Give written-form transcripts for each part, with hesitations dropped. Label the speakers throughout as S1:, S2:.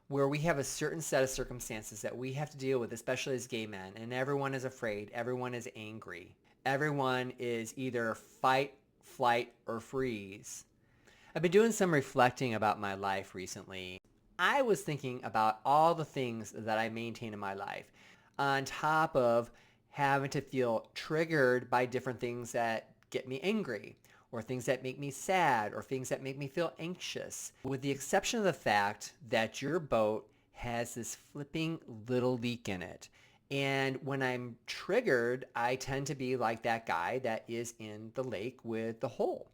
S1: where we have a certain set of circumstances that we have to deal with, especially as gay men, and everyone is afraid, everyone is angry, everyone is either fight, flight, or freeze. I've been doing some reflecting about my life recently. I was thinking about all the things that I maintain in my life, on top of having to feel triggered by different things that get me angry, or things that make me sad, or things that make me feel anxious, with the exception of the fact that your boat has this flipping little leak in it. And when I'm triggered, I tend to be like that guy that is in the lake with the hole.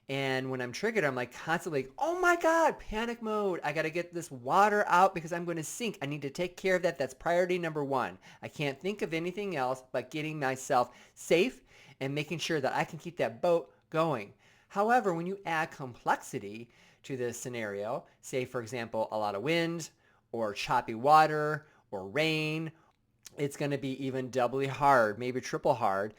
S1: And when I'm triggered, I'm like constantly, oh my God, panic mode. I got to get this water out because I'm going to sink. I need to take care of that. That's priority number one. I can't think of anything else but getting myself safe and making sure that I can keep that boat going. However, when you add complexity to this scenario, say, for example, a lot of wind or choppy water or rain, it's going to be even doubly hard, maybe triple hard.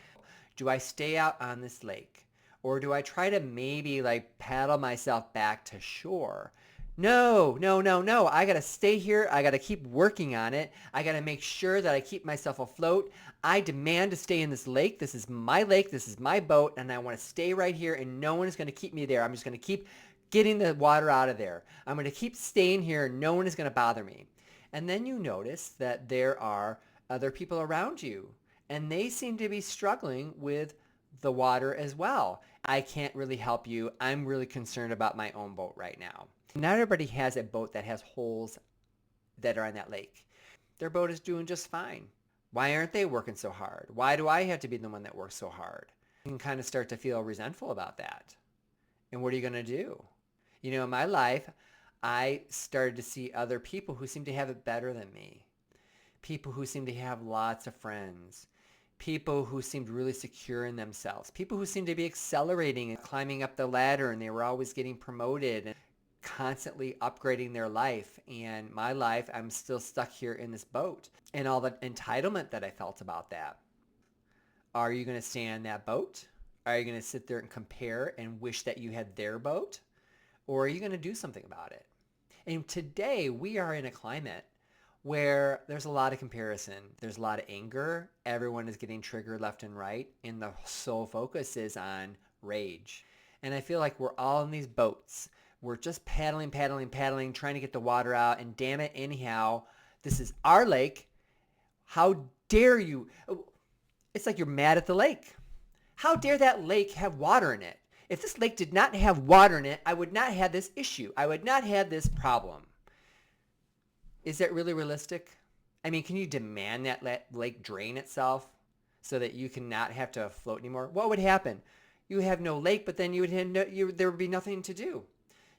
S1: Do I stay out on this lake? Or do I try to maybe like paddle myself back to shore? No, no, no, no. I got to stay here. I got to keep working on it. I got to make sure that I keep myself afloat. I demand to stay in this lake. This is my lake. This is my boat. And I want to stay right here and no one is going to keep me there. I'm just going to keep getting the water out of there. I'm going to keep staying here and no one is going to bother me. And then you notice that there are other people around you and they seem to be struggling with the water as well. I can't really help you. I'm really concerned about my own boat right now. Not everybody has a boat that has holes that are on that lake. Their boat is doing just fine. Why aren't they working so hard? Why do I have to be the one that works so hard? You can kind of start to feel resentful about that. And what are you going to do? You know, in my life, I started to see other people who seem to have it better than me. People who seem to have lots of friends. People who seemed really secure in themselves. People who seemed to be accelerating and climbing up the ladder and they were always getting promoted and constantly upgrading their life. And my life, I'm still stuck here in this boat. And all the entitlement that I felt about that. Are you going to stay on that boat? Are you going to sit there and compare and wish that you had their boat? Or are you going to do something about it? And today we are in a climate where there's a lot of comparison. There's a lot of anger. Everyone is getting triggered left and right. And the sole focus is on rage. And I feel like we're all in these boats. We're just paddling, paddling, paddling, trying to get the water out. And damn it, anyhow, this is our lake. How dare you? It's like you're mad at the lake. How dare that lake have water in it? If this lake did not have water in it, I would not have this issue. I would not have this problem. Is that really realistic? I mean, can you demand that lake drain itself so that you cannot have to float anymore? What would happen? You have no lake, but then there would be nothing to do.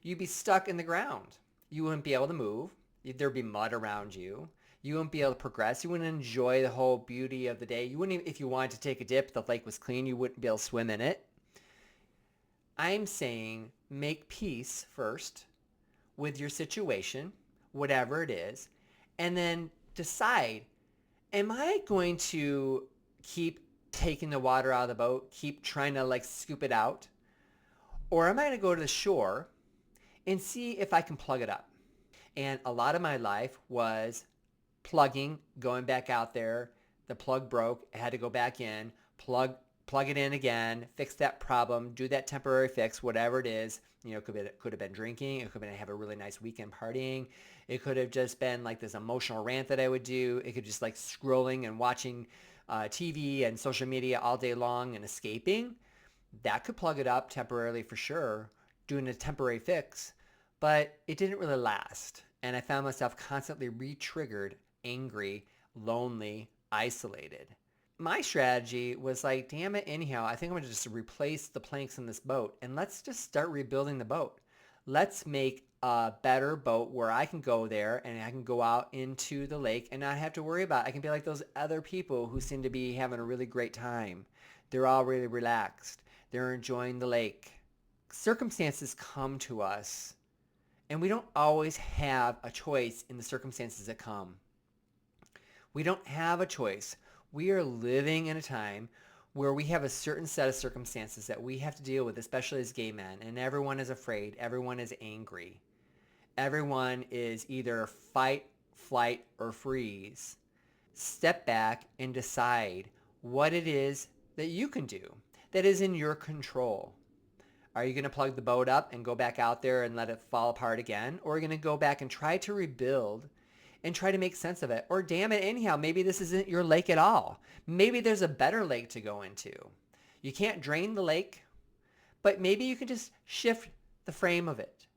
S1: You'd be stuck in the ground. You wouldn't be able to move. There'd be mud around you. You wouldn't be able to progress. You wouldn't enjoy the whole beauty of the day. You wouldn't even, if you wanted to take a dip, the lake was clean, you wouldn't be able to swim in it. I'm saying make peace first with your situation, whatever it is, and then decide, am I going to keep taking the water out of the boat, keep trying to like scoop it out? Or am I going to go to the shore and see if I can plug it up? And a lot of my life was plugging, going back out there. The plug broke, I had to go back in, plug it in again, fix that problem, do that temporary fix, whatever it is. You know, it could have been drinking. It could have been have a really nice weekend partying. It could have just been like this emotional rant that I would do. It could just like scrolling and watching TV and social media all day long and escaping. That could plug it up temporarily for sure, doing a temporary fix. But it didn't really last. And I found myself constantly re-triggered, angry, lonely, isolated. My strategy was like, damn it, anyhow, I think I'm going to just replace the planks in this boat and let's just start rebuilding the boat. Let's make a better boat where I can go there and I can go out into the lake and not have to worry about it. I can be like those other people who seem to be having a really great time. They're all really relaxed. They're enjoying the lake. Circumstances come to us and we don't always have a choice in the circumstances that come. We don't have a choice. We are living in a time where we have a certain set of circumstances that we have to deal with, especially as gay men, and everyone is afraid, everyone is angry, Everyone is either fight, flight, or freeze. Step back and decide what it is that you can do that is in your control. Are you going to plug the boat up and go back out there and let it fall apart again? Or are you going to go back and try to rebuild and try to make sense of it? Or damn it, anyhow, maybe this isn't your lake at all. Maybe there's a better lake to go into. You can't drain the lake, but maybe you can just shift the frame of it.